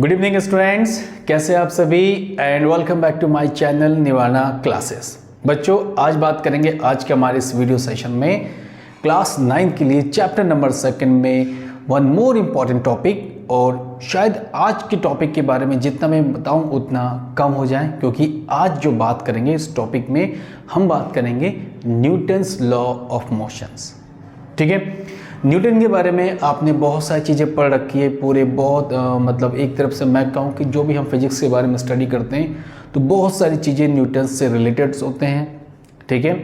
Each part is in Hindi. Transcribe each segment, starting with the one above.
गुड इवनिंग स्टूडेंट्स, कैसे आप सभी and welcome back to my channel Nivana classes. बच्चों, आज बात करेंगे आज के हमारे इस वीडियो सेशन में क्लास 9 के लिए चैप्टर नंबर 2 में वन मोर इम्पॉर्टेंट टॉपिक। और शायद आज के टॉपिक के बारे में जितना मैं बताऊं उतना कम हो जाए, क्योंकि आज जो बात करेंगे इस टॉपिक में हम बात करेंगे न्यूटन्स लॉ ऑफ मोशंस। ठीक है, न्यूटन के बारे में आपने बहुत सारी चीज़ें पढ़ रखी है। पूरे बहुत मतलब एक तरफ से मैं कहूँ कि जो भी हम फिजिक्स के बारे में स्टडी करते हैं तो बहुत सारी चीज़ें न्यूटन से रिलेटेड होते हैं। ठीक है,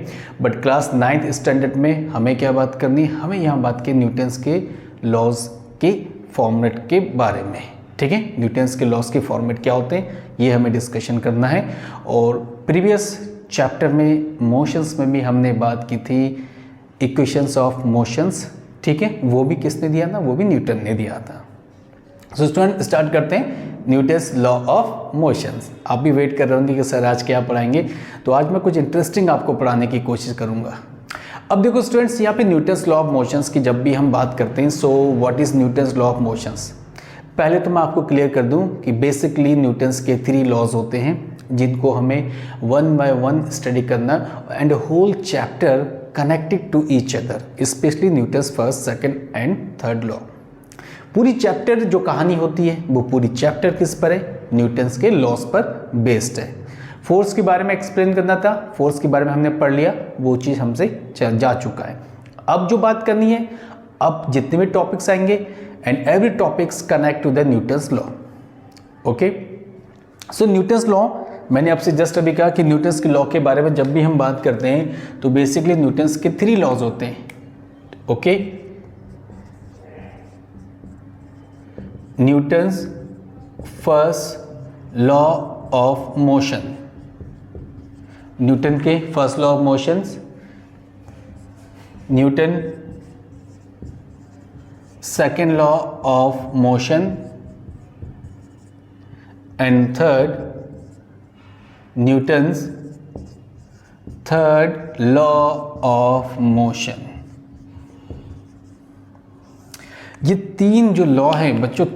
बट क्लास 9th स्टैंडर्ड में हमें क्या बात करनी है, हमें यहाँ बात की न्यूटन्स के लॉज के फॉर्मेट के बारे में। ठीक है, न्यूटन्स के लॉज के फॉर्मेट क्या होते हैं ये हमें डिस्कशन करना है। और प्रीवियस चैप्टर में मोशंस में भी हमने बात की थी इक्वेशंस ऑफ मोशंस। ठीक है, वो भी किसने दिया था, वो भी न्यूटन ने दिया था। सो स्टूडेंट स्टार्ट करते हैं न्यूटन्स लॉ ऑफ मोशंस। आप भी वेट कर रहे होंगे कि सर आज क्या पढ़ाएंगे, तो आज मैं कुछ इंटरेस्टिंग आपको पढ़ाने की कोशिश करूंगा। अब देखो स्टूडेंट्स, यहाँ पे न्यूटन्स लॉ ऑफ मोशंस की जब भी हम बात करते हैं, so what is Newton's law of motions. पहले तो मैं आपको क्लियर कर दूं कि बेसिकली न्यूटन्स के 3 लॉज होते हैं जिनको हमें वन बाय वन स्टडी करना and whole chapter connected to each other, specially Newton's first, second and third law. पूरी चैप्टर जो कहानी होती है वो पूरी चैप्टर किस पर है, न्यूटन्स के लॉज पर बेस्ड है। फोर्स के बारे में एक्सप्लेन करना था, फोर्स के बारे में हमने पढ़ लिया, वो चीज़ हमसे जा चुका है। अब जो बात करनी है, अब जितने भी टॉपिक्स आएंगे and every topics connect to the Newton's law. Okay, so Newton's law, मैंने आपसे जस्ट अभी कहा कि न्यूटन्स के लॉ के बारे में जब भी हम बात करते हैं तो बेसिकली न्यूटन्स के 3 लॉज होते हैं। Okay, Newton's first law of motion, Newton के first law of motions, Newton second law of motion and third Newton's third law of motion. ये 3 जो लॉ हैं बच्चों,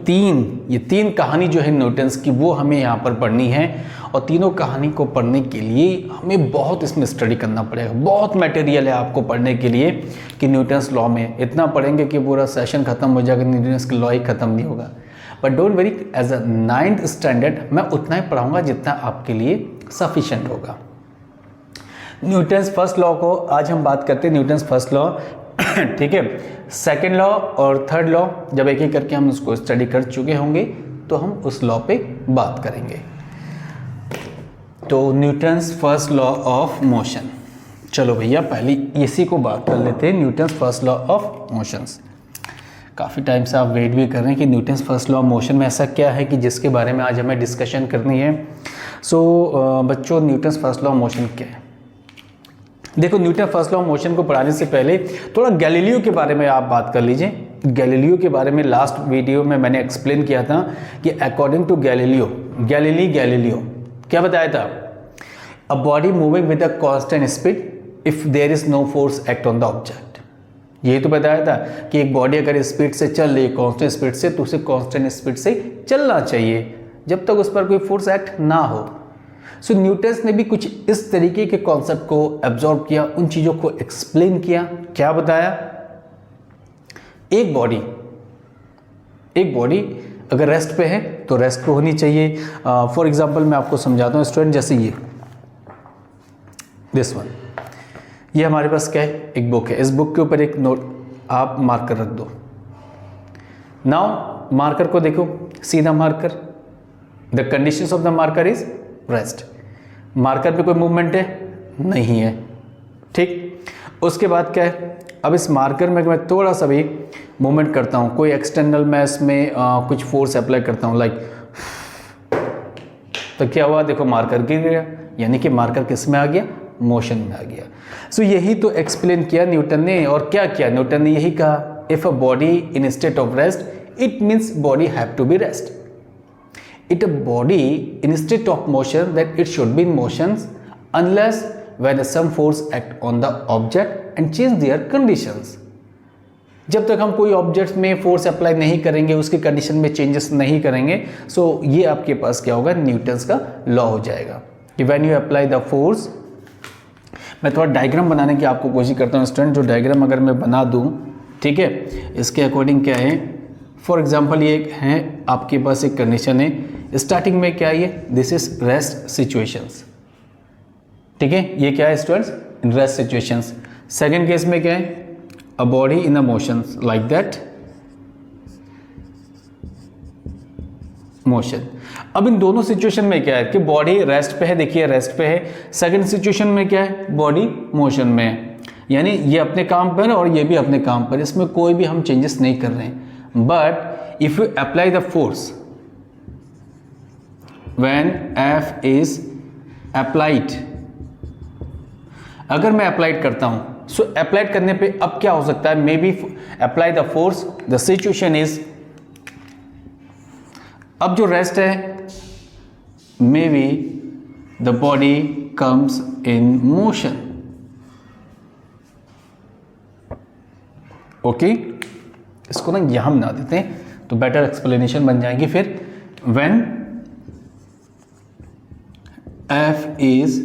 ये तीन कहानी जो है न्यूटन्स की, वो हमें यहाँ पर पढ़नी है। और तीनों कहानी को पढ़ने के लिए हमें बहुत इसमें स्टडी करना पड़ेगा। बहुत मटेरियल है आपको पढ़ने के लिए कि न्यूटन्स लॉ में इतना पढ़ेंगे कि पूरा सेशन खत्म हो जाएगा, न्यूटन्स के लॉ ही खत्म नहीं होगा। But don't worry, as a 9th standard मैं उतना ही पढ़ाऊंगा जितना आपके लिए सफिशिएंट होगा। न्यूटन्स फर्स्ट लॉ को आज हम बात करते हैं, न्यूटन्स फर्स्ट लॉ। ठीक है, सेकेंड लॉ और थर्ड लॉ जब एक एक करके हम उसको स्टडी कर चुके होंगे तो हम उस लॉ पे बात करेंगे। तो Newton's first law of motion, चलो भैया पहले इसी को बात कर लेते हैं, Newton's first law of motions. काफ़ी टाइम से आप वेट भी कर रहे हैं कि Newton's first law of motion में ऐसा क्या है कि जिसके बारे में आज हमें डिस्कशन करनी है। सो बच्चों, Newton's first law of motion क्या है। देखो, Newton first law of motion को पढ़ाने से पहले थोड़ा गैलीलियो के बारे में आप बात कर लीजिए। गैलीलियो के बारे में लास्ट वीडियो में मैंने एक्सप्लेन किया था कि अकॉर्डिंग टू गैलीलियो क्या बताया था, a body moving with a constant speed if there is no force act on the object. यही तो बताया था कि एक बॉडी अगर स्पीड से चल रही है, कांस्टेंट स्पीड से, तो उसे कांस्टेंट स्पीड से चलना चाहिए जब तक उस पर कोई फोर्स एक्ट ना हो। सो न्यूटन्स ने भी कुछ इस तरीके के कॉन्सेप्ट को एब्जॉर्ब किया, उन चीज़ों को एक्सप्लेन किया। क्या बताया, एक बॉडी अगर रेस्ट पे है तो रेस्ट पे होनी चाहिए। फॉर एग्जांपल मैं आपको समझाता हूँ स्टूडेंट, जैसे ये दिस वन, ये हमारे पास क्या है, एक बुक है। इस बुक के ऊपर एक नोट आप मार्कर रख दो। नाउ मार्कर को देखो, सीधा marker, the conditions of the marker is rest. Marker पे कोई मूवमेंट है, नहीं है। ठीक, उसके बाद क्या है, अब इस मार्कर में मैं थोड़ा सा भी मूवमेंट करता हूँ, कोई एक्सटर्नल मैं इसमें कुछ फोर्स अप्लाई करता हूँ लाइक, तो क्या हुआ, देखो मार्कर गिर गया, यानी कि मार्कर किस में आ गया, मोशन में आ गया। सो यही तो एक्सप्लेन किया न्यूटन ने। और क्या किया न्यूटन ने, यही कहा, if a body in state of rest it means body have to be rest. It a body in state of motion that it should be in motions unless when some force act on the object and change their conditions. जब तक हम कोई ऑब्जेक्ट में फोर्स अप्लाई नहीं करेंगे, उसके कंडीशन में चेंजेस नहीं करेंगे, सो ये आपके पास क्या होगा, न्यूटन्स का लॉ हो जाएगा कि when you apply the force. मैं थोड़ा डायग्राम बनाने की आपको कोशिश करता हूँ स्टूडेंट, जो डायग्राम अगर मैं बना दूँ, ठीक है, इसके अकॉर्डिंग क्या है, फॉर एग्जाम्पल ये है आपके पास एक कंडीशन है, स्टार्टिंग में क्या है, दिस इज रेस्ट सिचुएशंस, ठीक है, ये क्या है students, rest situations. Second case में क्या है, अ body in a motion like that motion. अब इन दोनों सिचुएशन में क्या है कि बॉडी रेस्ट पे है, देखिए रेस्ट पे है, सेकंड सिचुएशन में क्या है, बॉडी मोशन में है, यानी ये अपने काम पर और ये भी अपने काम पर, इसमें कोई भी हम चेंजेस नहीं कर रहे हैं। But if you apply the force when F is applied, अगर मैं अप्लाइड करता हूं, सो अप्लाइड करने पे अब क्या हो सकता है, may be apply the force, the situation is, अब जो रेस्ट है, मे be the body comes in motion, okay, इसको ना यहां बना देते हैं तो बेटर एक्सप्लेनेशन बन जाएगी फिर। व्हेन F इज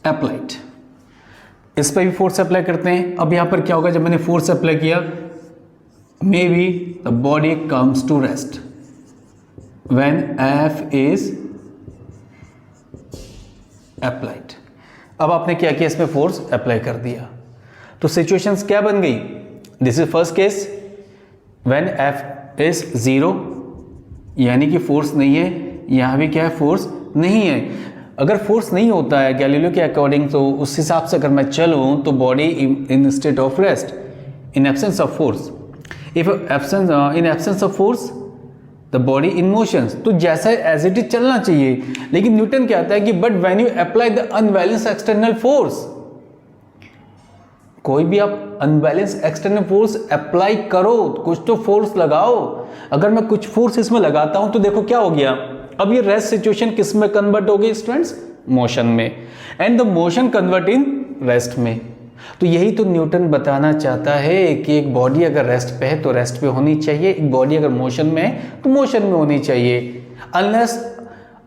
अप्लाइड, इस पर भी फोर्स अप्लाई करते हैं। अब यहां पर क्या होगा, जब मैंने फोर्स अप्लाई किया, may be the body comes to rest when F is applied. अब आपने क्या किया, इसमें फोर्स अप्लाई कर दिया, तो सिचुएशंस क्या बन गई, this is first case when F is 0, यानी कि फोर्स नहीं है, यहां भी क्या है, फोर्स नहीं है। अगर फोर्स नहीं होता है गैलीलियो के अकॉर्डिंग, तो उस हिसाब से अगर मैं चलूं तो body in state of rest, in absence of force, if in absence of force the body in motion, तो जैसा एज इट इज चलना चाहिए। लेकिन न्यूटन क्या आता है कि but when you apply the unbalance external force, कोई भी आप अनबैलेंस एक्सटर्नल फोर्स अप्लाई करो, कुछ तो फोर्स लगाओ। अगर मैं कुछ फोर्स इसमें लगाता हूं तो देखो क्या हो गया, अब ये रेस्ट सिचुएशन किस में कन्वर्ट हो गई स्टूडेंट्स, मोशन में, and the motion convert in rest में। तो यही तो न्यूटन बताना चाहता है कि एक बॉडी अगर रेस्ट पे है तो रेस्ट पे होनी चाहिए, एक बॉडी अगर मोशन में है तो मोशन में होनी चाहिए, unless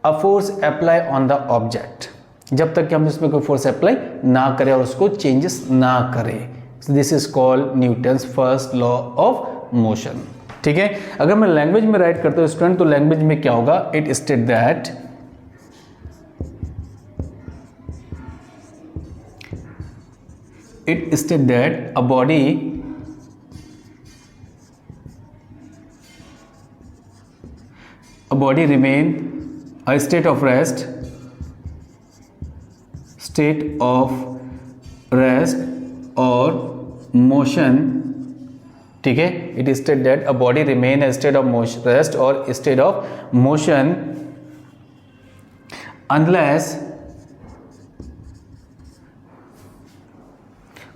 a force apply on the object, जब तक कि हम इसमें कोई फोर्स अप्लाई ना करें और उसको चेंजेस ना करें। This is called Newton's first law of motion, ठीक है। अगर मैं लैंग्वेज में राइट करता हूं स्टूडेंट, तो लैंग्वेज में क्या होगा, it state that a body remain a state of rest or motion, ठीक है, it is stated that a body remain a state of motion, rest or state of motion unless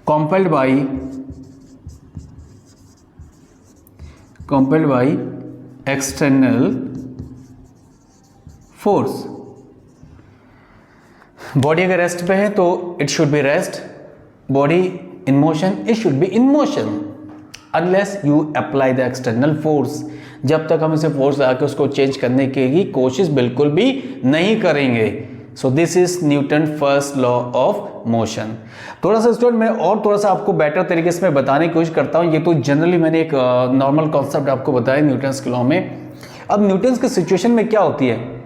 compelled by external force। Body अगर रेस्ट पे है तो it should be rest, body in motion it should be in motion, unless you apply the external force, जब तक हम इसे फोर्स लगा के उसको चेंज करने की कोशिश बिल्कुल भी नहीं करेंगे। So this is Newton first law of motion. थोड़ा सा स्टूडेंट मैं और थोड़ा सा आपको बेटर तरीके से मैं बताने की कोशिश करता हूँ, ये तो जनरली मैंने एक नॉर्मल कॉन्सेप्ट आपको बताया न्यूटन्स के लॉ में। अब न्यूटन्स के सिचुएशन में क्या होती है,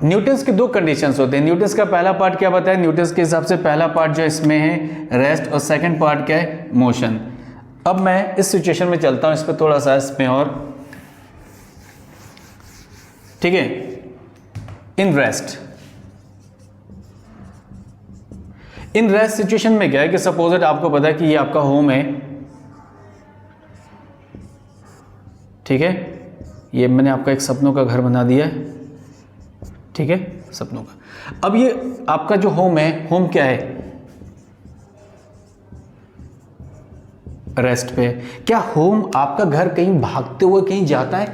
न्यूटन्स के दो कंडीशंस होते हैं। न्यूटन्स का पहला पार्ट क्या बताया, न्यूटन्स के हिसाब से पहला पार्ट जो इसमें है रेस्ट, और सेकंड पार्ट क्या है, मोशन। अब मैं इस सिचुएशन में चलता हूं, इस पर थोड़ा सा इसमें और, ठीक है, इन रेस्ट सिचुएशन में क्या है कि सपोज आपको पता है कि ये आपका होम है, ठीक है, ये मैंने आपका एक सपनों का घर बना दिया है, ठीक है, सपनों का। अब ये आपका जो होम है, होम क्या है, रेस्ट पे। क्या होम आपका घर कहीं भागते हुए कहीं जाता है,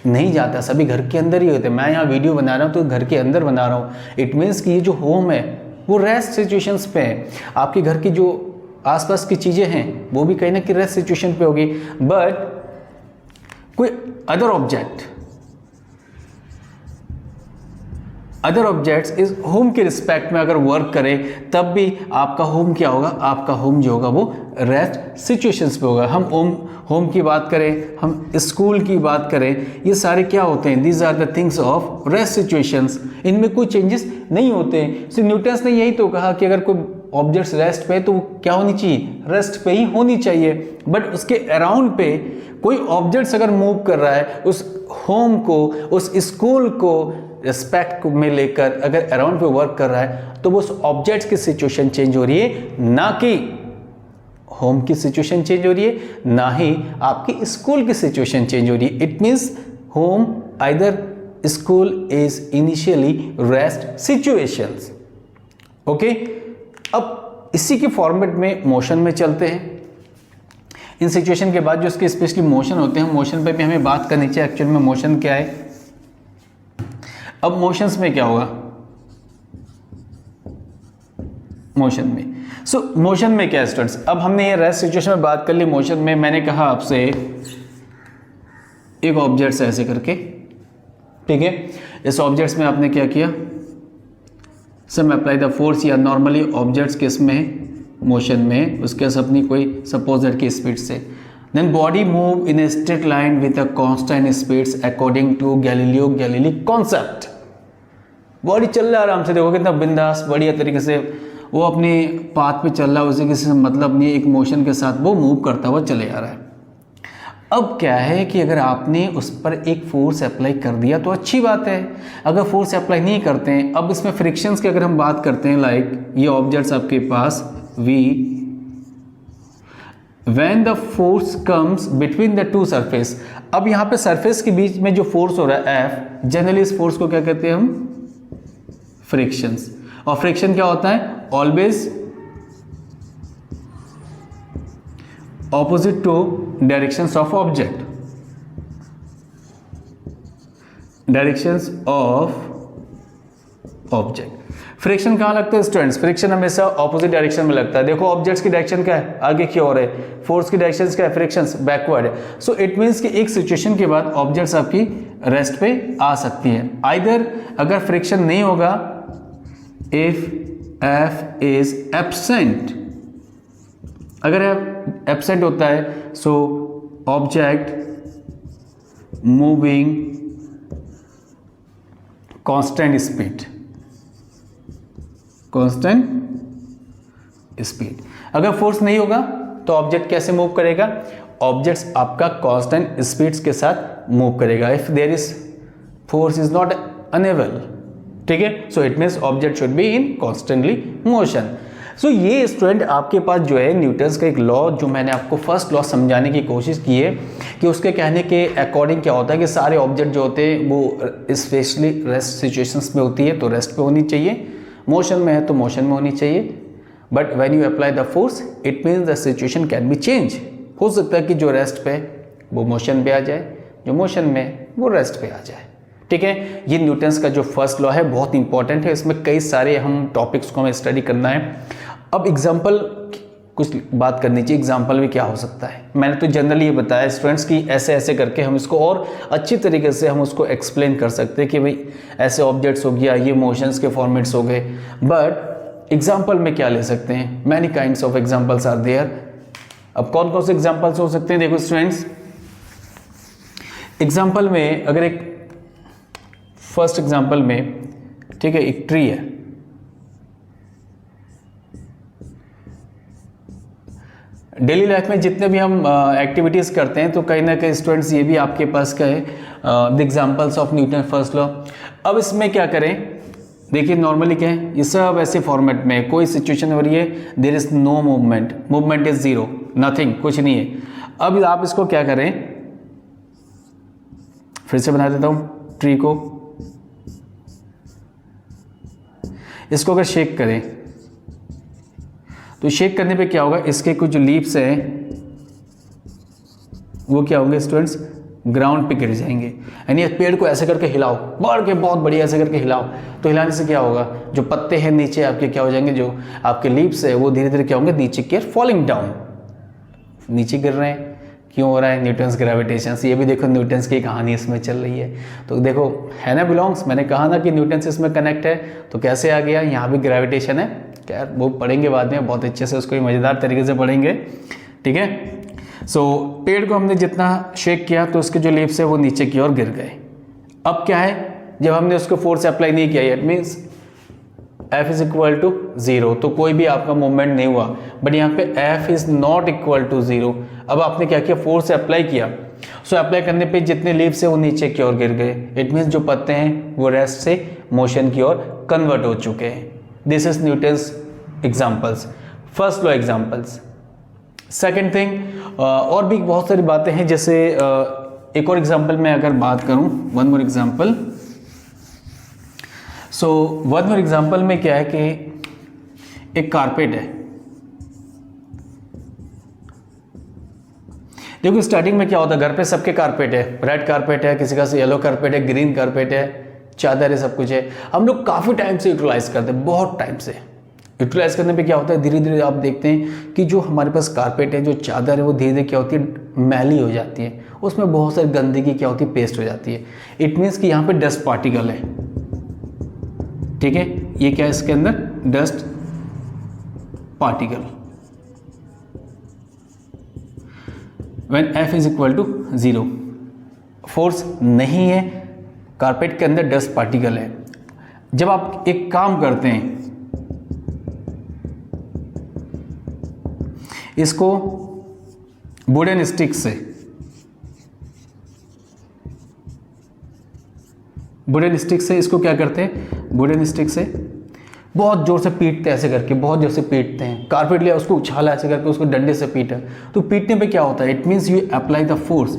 नहीं जाता, सभी घर के अंदर ही होते हैं। मैं यहाँ वीडियो बना रहा हूँ तो घर के अंदर बना रहा हूँ, इट मीन्स कि ये जो होम है वो रेस्ट सिचुएशंस पे है। आपके घर की जो आसपास की चीज़ें हैं वो भी कहीं ना कहीं रेस्ट सिचुएशन पे होगी, बट कोई अदर ऑब्जेक्ट्स इस होम के रिस्पेक्ट में अगर वर्क करे तब भी आपका होम क्या होगा, आपका होम जो होगा वो रेस्ट सिचुएशंस पे होगा। हम होम की बात करें, हम स्कूल की बात करें, ये सारे क्या होते हैं, these are the things of rest situations, इनमें कोई चेंजेस नहीं होते हैं। सो न्यूटन्स ने यही तो कहा कि अगर कोई ऑब्जेक्ट्स रेस्ट पे तो क्या होनी चाहिए, रेस्ट पे ही होनी चाहिए। बट उसके अराउंड पे कोई ऑब्जेक्ट्स अगर मूव कर रहा है, उस होम को, उस स्कूल को रिस्पेक्ट में लेकर अगर अराउंड पे वर्क कर रहा है, तो वो उस ऑब्जेक्ट्स की सिचुएशन चेंज हो रही है, ना कि होम की सिचुएशन चेंज हो रही है, ना ही आपकी स्कूल की सिचुएशन चेंज हो रही है। It means home either school is initially rest situations. Okay, अब इसी के फॉर्मेट में मोशन में चलते हैं। इन सिचुएशन के बाद जो इसके स्पेशली मोशन होते हैं, मोशन पे भी हमें बात करनी चाहिए एक्चुअल में मोशन क्या है। अब मोशंस में क्या होगा, मोशन में मोशन में क्या है स्टूडेंट्स, अब हमने ये रेस्ट सिचुएशन में बात कर ली। मोशन में मैंने कहा आपसे एक ऑब्जेक्ट से ऐसे करके, ठीक है, इस ऑब्जेक्ट्स में आपने क्या किया, सम अप्लाई द फोर्स, या नॉर्मली ऑब्जेक्ट्स किस में, मोशन में, उसके अपनी कोई सपोज दैट की स्पीड से, then body move in a straight line with a constant speeds according to Galileo Galilei concept. Body चल रहा है आराम से, देखो कितना बिंदास बढ़िया तरीके से वो अपने पाथ पे चल रहा है, उसे किसी से मतलब नहीं, एक मोशन के साथ वो मूव करता हुआ चले जा रहा है। अब क्या है कि अगर आपने उस पर एक फोर्स अप्लाई कर दिया तो अच्छी बात है, अगर फोर्स अप्लाई नहीं करते हैं, अब इसमें फ्रिक्शंस की अगर हम बात करते हैं, लाइक ये ऑब्जेक्ट्स आपके पास V, when the force comes between the two surface, अब यहाँ पे सरफेस के बीच में जो फोर्स हो रहा है F, जनरली इस फोर्स को क्या कहते हैं हम, फ्रिक्शंस। और फ्रिक्शन क्या होता है, always opposite to directions of object, directions of object. Friction कहाँ लगता है स्टूडेंट्स, फ्रिक्शन हमेशा ऑपोजिट डायरेक्शन में लगता है। देखो ऑब्जेक्ट्स की डायरेक्शन क्या है, आगे की ओर है, फोर्स की डायरेक्शन क्या है, फ्रिक्शंस बैकवर्ड है। सो इट मीन्स कि एक सिचुएशन के बाद ऑब्जेक्ट्स आपकी रेस्ट पे आ सकती है। आइदर अगर फ्रिक्शन नहीं होगा, इफ F इज एब्सेंट, अगर एब्सेंट होता है, so object moving constant speed, constant speed. अगर फोर्स नहीं होगा तो ऑब्जेक्ट कैसे मूव करेगा, ऑब्जेक्ट्स आपका कांस्टेंट स्पीड्स के साथ मूव करेगा। If there is force is not enable, ठीक है, so it means object should be in constantly motion. So ये स्टूडेंट आपके पास जो है न्यूटन्स का एक लॉ, जो मैंने आपको फर्स्ट लॉ समझाने की कोशिश की है कि उसके कहने के अकॉर्डिंग क्या होता है कि सारे ऑब्जेक्ट जो होते हैं वो स्पेशली रेस्ट सिचुएशंस में होती है तो रेस्ट पे होनी चाहिए, मोशन में है तो मोशन में होनी चाहिए। But when you apply the force it means the situation can be change. हो सकता है कि जो रेस्ट पे वो मोशन पे आ जाए, जो मोशन में वो रेस्ट पे आ जाए, ठीक है। ये न्यूटन्स का जो फर्स्ट लॉ है बहुत इंपॉर्टेंट है, इसमें कई सारे हम टॉपिक्स को हमें स्टडी करना है। अब एग्जाम्पल कुछ बात करनी चाहिए, एग्जाम्पल भी क्या हो सकता है। मैंने तो जनरली ये बताया स्टूडेंट्स कि ऐसे ऐसे करके हम इसको और अच्छी तरीके से हम उसको एक्सप्लेन कर सकते हैं कि भाई ऐसे ऑब्जेक्ट्स हो गया, ये मोशंस के फॉर्मेट्स हो गए। बट एग्जाम्पल में क्या ले सकते हैं, many kinds of examples are there. अब कौन कौन से एग्जाम्पल्स हो सकते हैं, देखो स्टूडेंट्स, एग्जाम्पल में अगर एक फर्स्ट एग्जाम्पल में, ठीक है, एक ट्री है, डेली लाइफ में जितने भी हम एक्टिविटीज़ करते हैं तो कहीं ना कहीं स्टूडेंट्स ये भी आपके पास का है the examples of Newton first law. अब इसमें क्या करें, देखिए नॉर्मली क्या है, ये सब ऐसे फॉर्मेट में कोई सिचुएशन हो रही है, there is no movement, movement is zero, nothing, कुछ नहीं है। अब आप इसको क्या करें, फिर से बना देता हूँ ट्री को, इसको अगर शेक करें तो शेक करने पे क्या होगा, इसके कुछ जो लीव्स हैं वो क्या होंगे स्टूडेंट्स, ग्राउंड पे गिर जाएंगे। यानी पेड़ को ऐसे करके हिलाओ, बढ़ के बहुत बढ़िया ऐसे करके हिलाओ, तो हिलाने से क्या होगा, जो पत्ते हैं नीचे आपके क्या हो जाएंगे, जो आपके लीव्स है वो धीरे धीरे क्या होंगे, नीचे की ओर फॉलिंग डाउन, नीचे गिर रहे हैं। क्यों हो रहा है, न्यूटन्स ग्रेविटेशन। ये भी देखो न्यूटन्स की कहानी इसमें चल रही है। तो देखो है ना बिलोंग्स, मैंने कहा ना कि न्यूटन्स इसमें कनेक्ट है, तो कैसे आ गया, यहाँ भी ग्रेविटेशन है। क्या वो पढ़ेंगे बाद में बहुत अच्छे से, उसको मज़ेदार तरीके से पढ़ेंगे, ठीक है। सो पेड़ को हमने जितना शेक किया तो उसके जो लीव्स है वो नीचे की ओर गिर गए। अब क्या है, जब हमने उसको फोर्स अप्लाई नहीं किया, it means F is equal to 0, तो कोई भी आपका मूवमेंट नहीं हुआ। बट यहाँ पे F is not equal to 0। अब आपने क्या किया, फोर्स अप्लाई किया। सो अप्लाई करने पे जितने लीव्स है वो नीचे की ओर गिर गए। इट मीन्स जो पत्ते हैं वो रेस्ट से मोशन की ओर कन्वर्ट हो चुके हैं। This is Newton's examples, first law examples. Second thing, और भी बहुत सारी बातें हैं, जैसे एक और एग्जाम्पल में अगर बात करूं, one more example. So one more example में क्या है कि एक कारपेट है। देखो स्टार्टिंग में क्या होता है, घर पे सबके कारपेट है, रेड कारपेट है, किसी का येलो कारपेट है, ग्रीन कारपेट है, चादर है, सब कुछ है। हम लोग काफ़ी टाइम से यूटिलाइज करते हैं, बहुत टाइम से। यूटिलाइज करने पे क्या होता है, धीरे धीरे आप देखते हैं कि जो हमारे पास कारपेट है, जो चादर है, वो धीरे धीरे क्या होती है, मैली हो जाती है, उसमें बहुत सारी गंदगी क्या होती है, पेस्ट हो जाती है। इट मीन्स कि यहाँ पे डस्ट पार्टिकल है, ठीक है। ये क्या है, इसके अंदर dust particle. When F is equal to 0, force नहीं है, कारपेट के अंदर डस्ट पार्टिकल है। जब आप एक काम करते हैं, इसको वुडन स्टिक से, वुडन स्टिक से इसको क्या करते हैं, वुडन स्टिक से बहुत जोर से पीटते हैं, ऐसे करके बहुत जोर से पीटते हैं। कारपेट लिया, उसको उछाला ऐसे करके, उसको डंडे से पीटा, तो पीटने पे क्या होता है, it means you apply the force.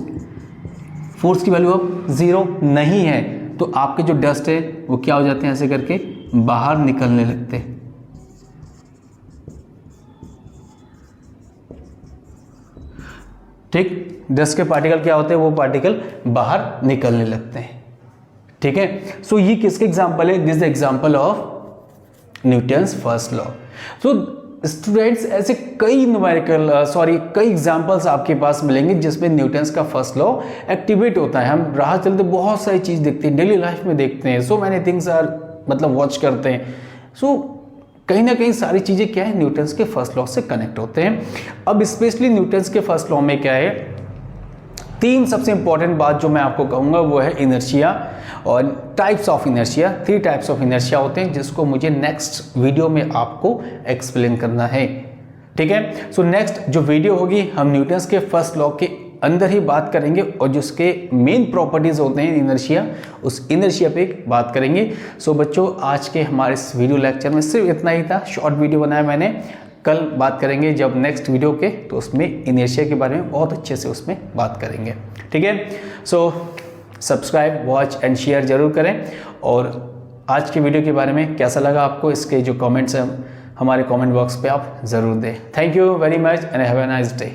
Force की वैल्यू अब 0 नहीं है, तो आपके जो डस्ट है वो क्या हो जाते हैं, ऐसे करके बाहर निकलने लगते हैं। ठीक, डस्ट के पार्टिकल क्या होते हैं, वो पार्टिकल बाहर निकलने लगते हैं, ठीक है। सो ये किसके एग्जाम्पल है, this is the example of Newton's first law. So students ऐसे कई कई एग्जाम्पल्स आपके पास मिलेंगे जिसमें न्यूटन्स का फर्स्ट लॉ एक्टिवेट होता है। हम राह चलते बहुत सारी चीज़ देखते हैं, डेली लाइफ में देखते हैं, सो मैनी थिंग्स आर मतलब वॉच करते हैं। सो कहीं ना कहीं सारी चीज़ें क्या है, न्यूटन्स के फर्स्ट लॉ से कनेक्ट होते हैं। अब स्पेशली न्यूटन्स के फर्स्ट लॉ में क्या है, 3 सबसे इंपॉर्टेंट बात जो मैं आपको कहूँगा वो है इनर्शिया और types of inertia. 3 types of inertia होते हैं जिसको मुझे नेक्स्ट वीडियो में आपको एक्सप्लेन करना है, ठीक है। सो नेक्स्ट जो वीडियो होगी हम न्यूटन्स के फर्स्ट लॉ के अंदर ही बात करेंगे और जिसके मेन प्रॉपर्टीज होते हैं इनर्शिया, उस इनर्शिया पे बात करेंगे। सो बच्चों आज के हमारे इस वीडियो लेक्चर में सिर्फ इतना ही था, शॉर्ट वीडियो बनाया मैंने। कल बात करेंगे जब नेक्स्ट वीडियो के, तो उसमें इनर्शिया के बारे में बहुत अच्छे से उसमें बात करेंगे, ठीक है। So subscribe, watch and share जरूर करें। और आज के वीडियो के बारे में कैसा लगा आपको, इसके जो कमेंट्स हैं हमारे कमेंट बॉक्स पे आप ज़रूर दें। Thank you very much and have a nice day.